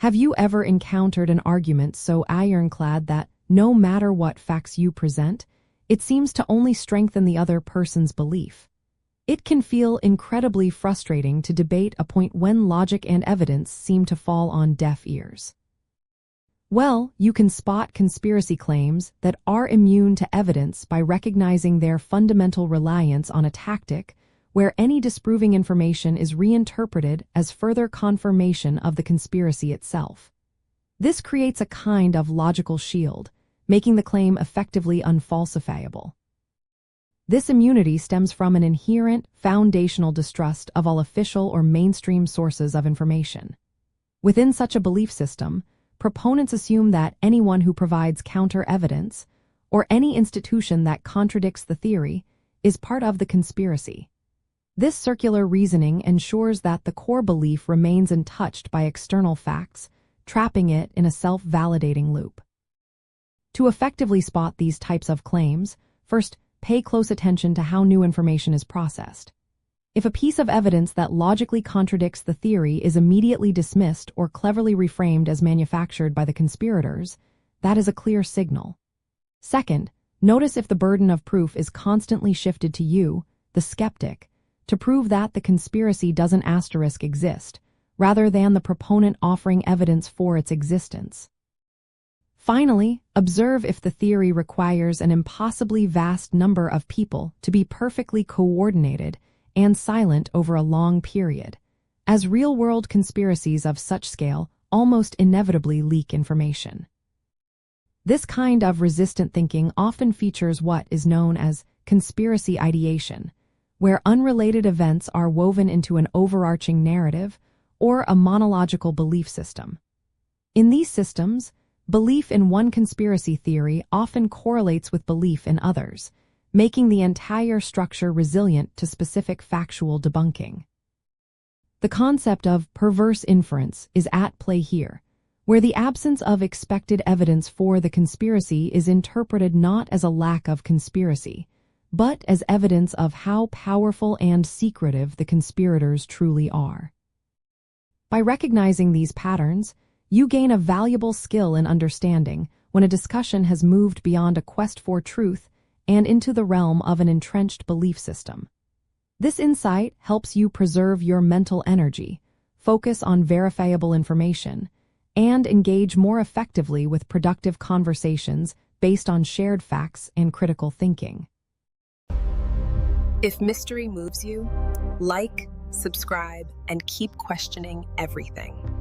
Have you ever encountered an argument so ironclad that, no matter what facts you present, it seems to only strengthen the other person's belief? It can feel incredibly frustrating to debate a point when logic and evidence seem to fall on deaf ears. Well, you can spot conspiracy claims that are immune to evidence by recognizing their fundamental reliance on a tactic where any disproving information is reinterpreted as further confirmation of the conspiracy itself. This creates a kind of logical shield, making the claim effectively unfalsifiable. This immunity stems from an inherent, foundational distrust of all official or mainstream sources of information. Within such a belief system, proponents assume that anyone who provides counter-evidence, or any institution that contradicts the theory, is part of the conspiracy. This circular reasoning ensures that the core belief remains untouched by external facts, trapping it in a self-validating loop. To effectively spot these types of claims, first, pay close attention to how new information is processed. If a piece of evidence that logically contradicts the theory is immediately dismissed or cleverly reframed as manufactured by the conspirators, that is a clear signal. Second, notice if the burden of proof is constantly shifted to you, the skeptic, to prove that the conspiracy doesn't exist, rather than the proponent offering evidence for its existence. Finally, observe if the theory requires an impossibly vast number of people to be perfectly coordinated and silent over a long period, as real-world conspiracies of such scale almost inevitably leak information. This kind of resistant thinking often features what is known as conspiracy ideation, where unrelated events are woven into an overarching narrative or a monological belief system. In these systems, belief in one conspiracy theory often correlates with belief in others, making the entire structure resilient to specific factual debunking. The concept of perverse inference is at play here, where the absence of expected evidence for the conspiracy is interpreted not as a lack of conspiracy, but as evidence of how powerful and secretive the conspirators truly are. By recognizing these patterns, you gain a valuable skill in understanding when a discussion has moved beyond a quest for truth and into the realm of an entrenched belief system. This insight helps you preserve your mental energy, focus on verifiable information, and engage more effectively with productive conversations based on shared facts and critical thinking. If mystery moves you, like, subscribe, and keep questioning everything.